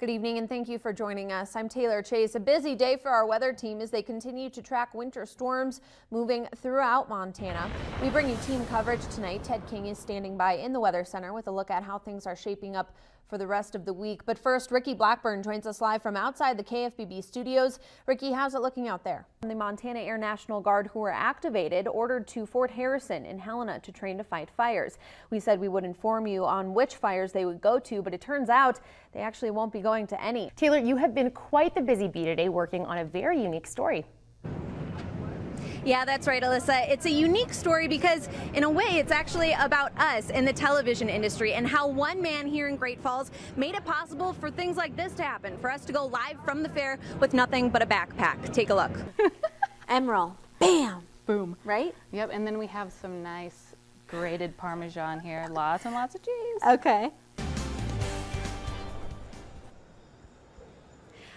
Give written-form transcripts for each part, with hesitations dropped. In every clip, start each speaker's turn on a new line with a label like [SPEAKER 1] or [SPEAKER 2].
[SPEAKER 1] Good evening and thank you for joining us. I'm Taylor Chase. A busy day for our weather team as they continue to track winter storms moving throughout Montana. We bring you team coverage tonight. Ted King is standing by in the Weather Center with a look at how things are shaping up for the rest of the week. But first, Ricky Blackburn joins us live from outside the KFBB studios. Ricky, how's it looking out there? The Montana Air National Guard, who were activated, ordered to Fort Harrison in Helena to train to fight fires. We said we would inform you on which fires they would go to, but it turns out they actually won't be going to any.
[SPEAKER 2] Taylor, you have been quite the busy bee today working on a very unique story.
[SPEAKER 3] Yeah, that's right, Alyssa. It's a unique story because, in a way, it's actually about us in the television industry and how one man here in Great Falls made it possible for things like this to happen, for us to go live from the fair with nothing but a backpack. Take a look.
[SPEAKER 4] Emerald. Bam.
[SPEAKER 2] Boom.
[SPEAKER 4] Right?
[SPEAKER 2] Yep, and then we have some nice grated Parmesan here. Lots and lots of cheese.
[SPEAKER 4] Okay.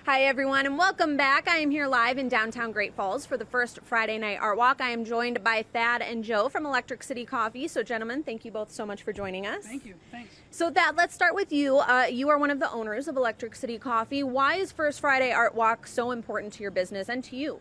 [SPEAKER 3] Hi, everyone, and welcome back. I am here live in downtown Great Falls for the first Friday Night Art Walk. I am joined by Thad and Joe from Electric City Coffee. So, gentlemen, thank you both so much for joining us.
[SPEAKER 5] Thank you. Thanks.
[SPEAKER 3] So, Thad, let's start with you. You are one of the owners of Electric City Coffee. Why is First Friday Art Walk so important to your business and to you?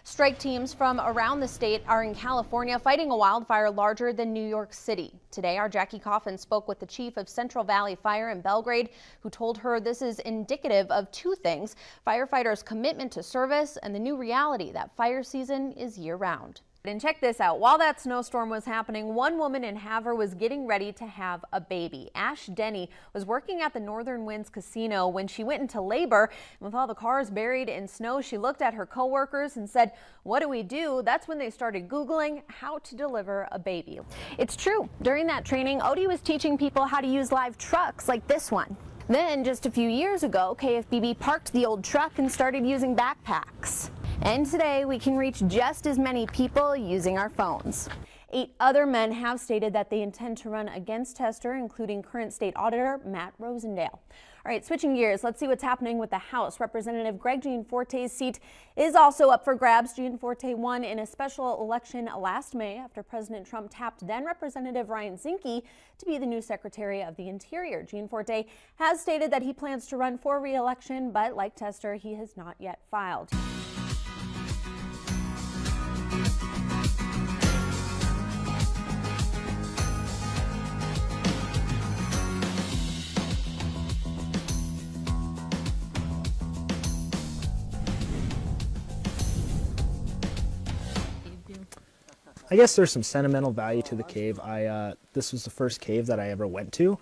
[SPEAKER 1] Strike teams from around the state are in California fighting a wildfire larger than New York City. Today, our Jackie Coffin spoke with the chief of Central Valley Fire in Belgrade, who told her this is indicative of two things: firefighters' commitment to service and the new reality that fire season is year-round. And check this out. While that snowstorm was happening, one woman in Havre was getting ready to have a baby. Ash Denny was working at the Northern Winds Casino when she went into labor. With all the cars buried in snow, she looked at her coworkers and said, "What do we do?" That's when they started Googling how to deliver a baby. It's true. During that training, Odie was teaching people how to use live trucks like this one. Then, just a few years ago, KFBB parked the old truck and started using backpacks. And today, we can reach just as many people using our phones. 8 other men have stated that they intend to run against Tester, including current state auditor Matt Rosendale. All right, switching gears, let's see what's happening with the House. Representative Greg Gianforte's seat is also up for grabs. Gianforte won in a special election last May after President Trump tapped then Representative Ryan Zinke to be the new Secretary of the Interior. Gianforte has stated that he plans to run for re-election, but like Tester, he has not yet filed.
[SPEAKER 6] I guess there's some sentimental value to the cave. This was the first cave that I ever went to.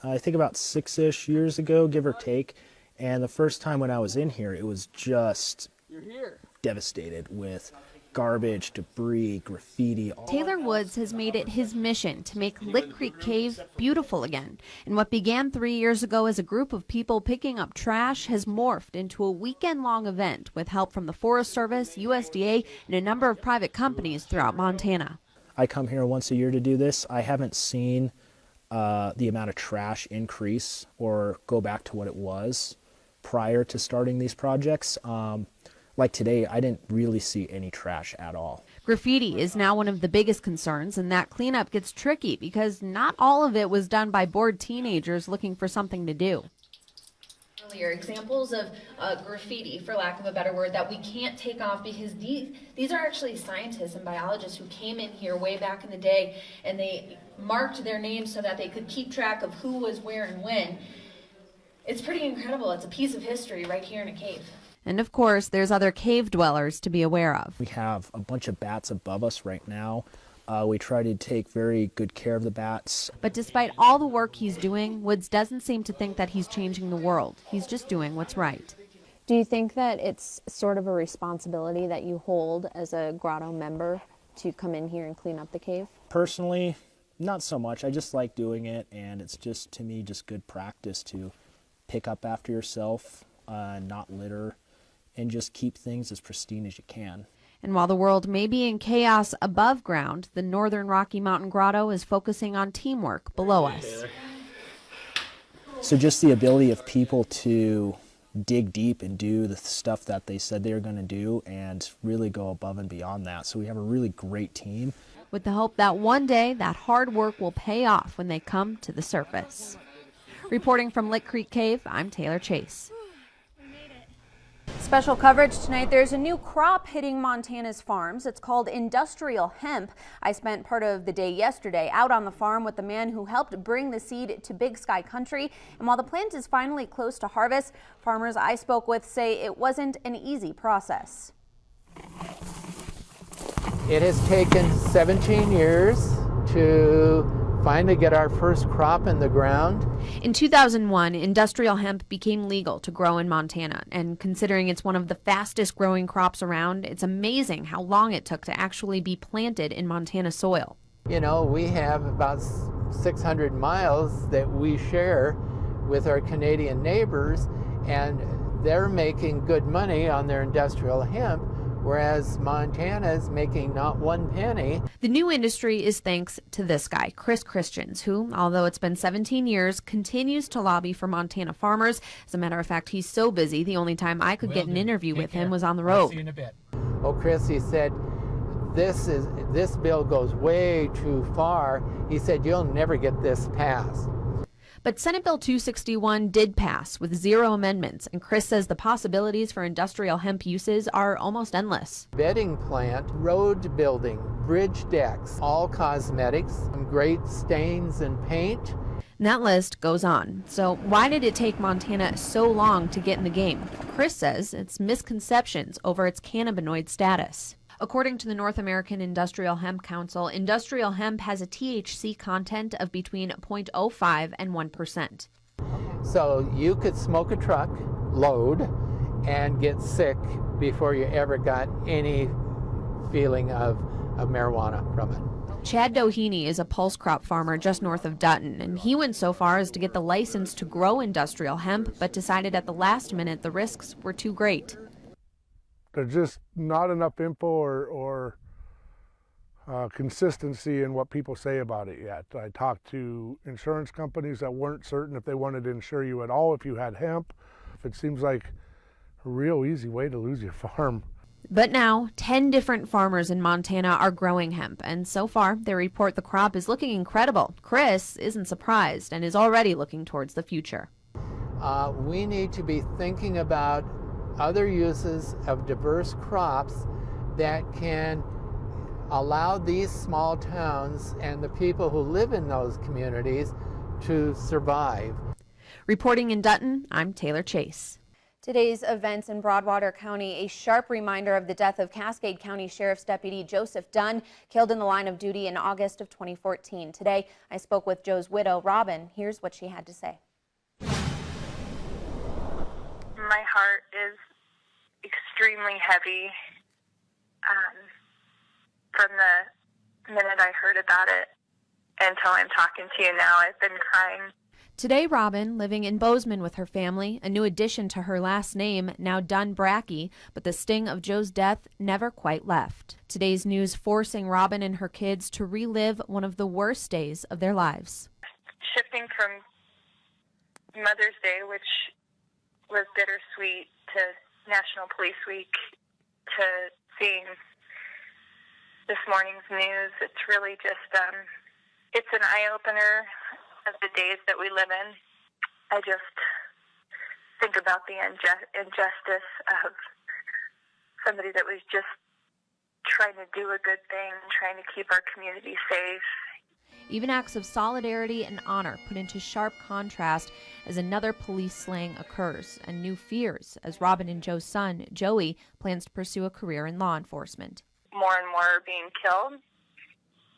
[SPEAKER 6] I think about 6-ish years ago, give or take. And the first time when I was in here, it was just devastated with garbage, debris, graffiti.
[SPEAKER 7] Taylor Woods has made it his mission to make Lick Creek Cave beautiful again. And what began 3 years ago as a group of people picking up trash has morphed into a weekend-long event with help from the Forest Service, USDA, and a number of private companies throughout Montana.
[SPEAKER 6] I come here once a year to do this. I haven't seen the amount of trash increase or go back to what it was prior to starting these projects. Like today, I didn't really see any trash at all.
[SPEAKER 7] Graffiti is now one of the biggest concerns, and that cleanup gets tricky because not all of it was done by bored teenagers looking for something to do.
[SPEAKER 1] Earlier examples of graffiti, for lack of a better word, that we can't take off because these are actually scientists and biologists who came in here way back in the day, and they marked their names so that they could keep track of who was where and when. It's pretty incredible. It's a piece of history right here in a cave.
[SPEAKER 7] And of course, there's other cave dwellers to be aware of.
[SPEAKER 6] We have a bunch of bats above us right now. We try to take very good care of the bats.
[SPEAKER 7] But despite all the work he's doing, Woods doesn't seem to think that he's changing the world. He's just doing what's right.
[SPEAKER 4] Do you think that it's sort of a responsibility that you hold as a grotto member to come in here and clean up the cave?
[SPEAKER 6] Personally, not so much. I just like doing it, and it's just, to me, just good practice to pick up after yourself, not litter, and just keep things as pristine as you can.
[SPEAKER 7] And while the world may be in chaos above ground, the Northern Rocky Mountain Grotto is focusing on teamwork below us.
[SPEAKER 6] So just the ability of people to dig deep and do the stuff that they said they were going to do and really go above and beyond that. So we have a really great team.
[SPEAKER 7] With the hope that one day that hard work will pay off when they come to the surface. Reporting from Lick Creek Cave, I'm Taylor Chase.
[SPEAKER 1] Special coverage tonight. There's a new crop hitting Montana's farms. It's called industrial hemp. I spent part of the day yesterday out on the farm with the man who helped bring the seed to Big Sky Country. And while the plant is finally close to harvest, farmers I spoke with say it wasn't an easy process.
[SPEAKER 5] It has taken 17 years to finally get our first crop in the ground.
[SPEAKER 7] In 2001, industrial hemp became legal to grow in Montana, and considering it's one of the fastest growing crops around, it's amazing how long it took to actually be planted in Montana soil.
[SPEAKER 5] You know, we have about 600 miles that we share with our Canadian neighbors, and they're making good money on their industrial hemp, whereas Montana's making not one penny.
[SPEAKER 7] The new industry is thanks to this guy, Chris Christians, who, although it's been 17 years, continues to lobby for Montana farmers. As a matter of fact, he's so busy, the only time I could get an interview with him was on the road.
[SPEAKER 5] See you in a bit. Oh, Chris, he said, this bill goes way too far. He said, you'll never get this passed.
[SPEAKER 7] But Senate Bill 261 did pass with 0 amendments, and Chris says the possibilities for industrial hemp uses are almost endless.
[SPEAKER 5] Bedding plant, road building, bridge decks, all cosmetics, some great stains and paint.
[SPEAKER 7] And that list goes on. So why did it take Montana so long to get in the game? Chris says it's misconceptions over its cannabinoid status. According to the North American Industrial Hemp Council, industrial hemp has a THC content of between 0.05 and 1%.
[SPEAKER 5] So you could smoke a truck load and get sick before you ever got any feeling of marijuana from it.
[SPEAKER 7] Chad Doheny is a pulse crop farmer just north of Dutton, and he went so far as to get the license to grow industrial hemp, but decided at the last minute the risks were too great.
[SPEAKER 8] There's just not enough info or consistency in what people say about it yet. I talked to insurance companies that weren't certain if they wanted to insure you at all if you had hemp. It seems like a real easy way to lose your farm.
[SPEAKER 7] But now, 10 different farmers in Montana are growing hemp, and so far, they report the crop is looking incredible. Chris isn't surprised and is already looking towards the future.
[SPEAKER 5] We need to be thinking about other uses of diverse crops that can allow these small towns and the people who live in those communities to survive.
[SPEAKER 7] Reporting in Dutton, I'm Taylor Chase.
[SPEAKER 1] Today's events in Broadwater County, a sharp reminder of the death of Cascade County Sheriff's Deputy Joseph Dunn, killed in the line of duty in August of 2014. Today, I spoke with Joe's widow, Robin. Here's what she had to say.
[SPEAKER 9] My heart is extremely heavy. From the minute I heard about it until I'm talking to you now, I've been crying.
[SPEAKER 7] Today, Robin, living in Bozeman with her family, a new addition to her last name, now Dunn Brackey, but the sting of Joe's death never quite left. Today's news forcing Robin and her kids to relive one of the worst days of their lives.
[SPEAKER 9] Shifting from Mother's Day, which was bittersweet, to National Police Week, to seeing this morning's news, it's really just, it's an eye-opener of the days that we live in. I just think about the injustice of somebody that was just trying to do a good thing, trying to keep our community safe.
[SPEAKER 7] Even acts of solidarity and honor put into sharp contrast as another police slaying occurs, and new fears as Robin and Joe's son, Joey, plans to pursue a career in law enforcement.
[SPEAKER 9] More and more are being killed.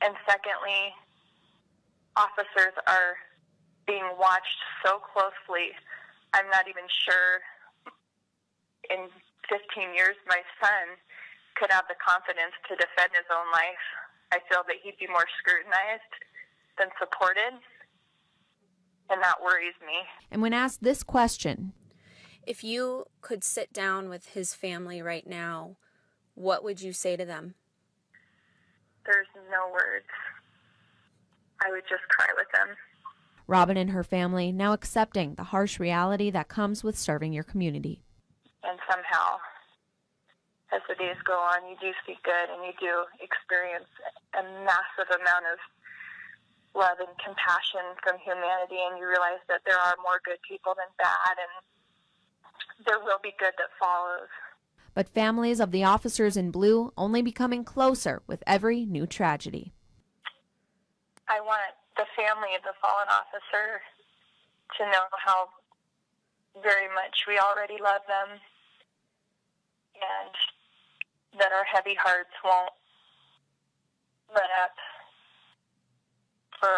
[SPEAKER 9] And secondly, officers are being watched so closely. I'm not even sure in 15 years my son could have the confidence to defend his own life. I feel that he'd be more scrutinized than supported, and that worries me.
[SPEAKER 7] And when asked this question,
[SPEAKER 10] if you could sit down with his family right now, what would you say to them?
[SPEAKER 9] There's no words. I would just cry with them.
[SPEAKER 7] Robin and her family now accepting the harsh reality that comes with serving your community.
[SPEAKER 9] And somehow, as the days go on, you do see good and you do experience a massive amount of love and compassion from humanity, and you realize that there are more good people than bad, and there will be good that follows.
[SPEAKER 7] But families of the officers in blue only becoming closer with every new tragedy.
[SPEAKER 9] I want the family of the fallen officer to know how very much we already love them, and that our heavy hearts won't let up for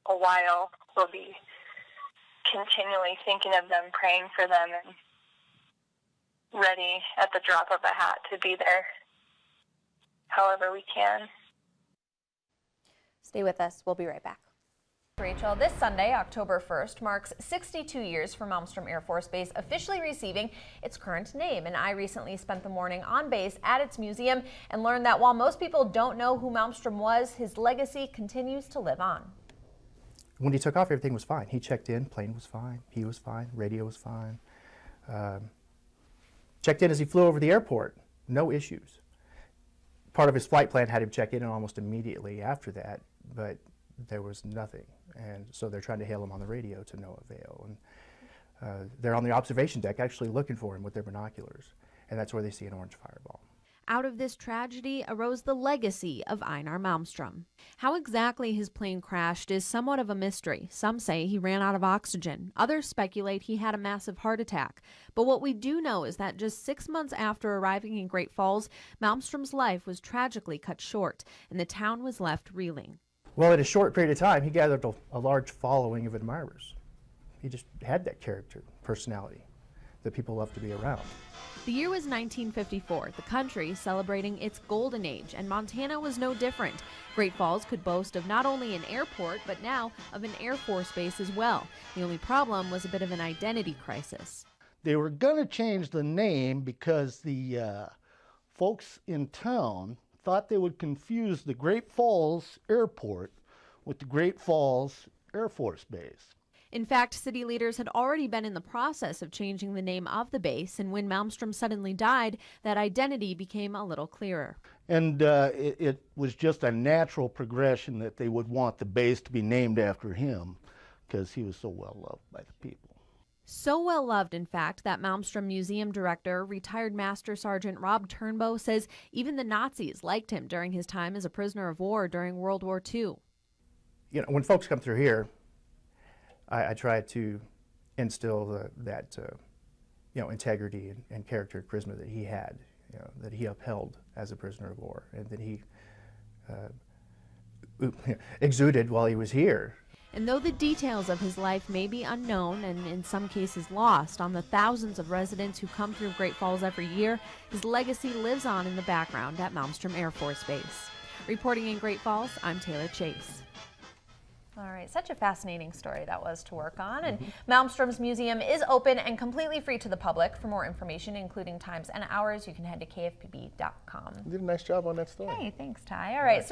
[SPEAKER 9] a while. We'll be continually thinking of them, praying for them, and ready at the drop of a hat to be there however we can.
[SPEAKER 1] Stay with us. We'll be right back. Rachel, this Sunday, October 1st, marks 62 years for Malmstrom Air Force Base officially receiving its current name. And I recently spent the morning on base at its museum and learned that while most people don't know who Malmstrom was, his legacy continues to live on.
[SPEAKER 11] When he took off, everything was fine. He checked in, plane was fine, he was fine, radio was fine. Checked in as he flew over the airport, no issues. Part of his flight plan had him check in almost immediately after that, but there was nothing. And so they're trying to hail him on the radio to no avail. And they're on the observation deck actually looking for him with their binoculars. And that's where they see an orange fireball.
[SPEAKER 7] Out of this tragedy arose the legacy of Einar Malmstrom. How exactly his plane crashed is somewhat of a mystery. Some say he ran out of oxygen. Others speculate he had a massive heart attack. But what we do know is that just 6 months after arriving in Great Falls, Malmstrom's life was tragically cut short, and the town was left reeling.
[SPEAKER 11] Well, in a short period of time, he gathered a large following of admirers. He just had that character, personality that people love to be around.
[SPEAKER 7] The year was 1954, the country celebrating its golden age, and Montana was no different. Great Falls could boast of not only an airport, but now of an Air Force base as well. The only problem was a bit of an identity crisis.
[SPEAKER 12] They were going to change the name because the folks in town thought they would confuse the Great Falls Airport with the Great Falls Air Force Base.
[SPEAKER 7] In fact, city leaders had already been in the process of changing the name of the base, and when Malmstrom suddenly died, that identity became a little clearer.
[SPEAKER 12] And it was just a natural progression that they would want the base to be named after him because he was so well loved by the people.
[SPEAKER 7] So well loved, in fact, that Malmstrom Museum director, retired Master Sergeant Rob Turnbow, says even the Nazis liked him during his time as a prisoner of war during World War II.
[SPEAKER 11] You know, when folks come through here, I try to instill that integrity and character and charisma that he had, that he upheld as a prisoner of war, and that he exuded while he was here.
[SPEAKER 7] And though the details of his life may be unknown and in some cases lost on the thousands of residents who come through Great Falls every year, his legacy lives on in the background at Malmstrom Air Force Base. Reporting in Great Falls, I'm Taylor Chase.
[SPEAKER 1] All right, such a fascinating story that was to work on. And Malmstrom's museum is open and completely free to the public. For more information, including times and hours, you can head to kfpb.com.
[SPEAKER 13] You did a nice job on that story.
[SPEAKER 1] Hey, thanks, Ty. All right.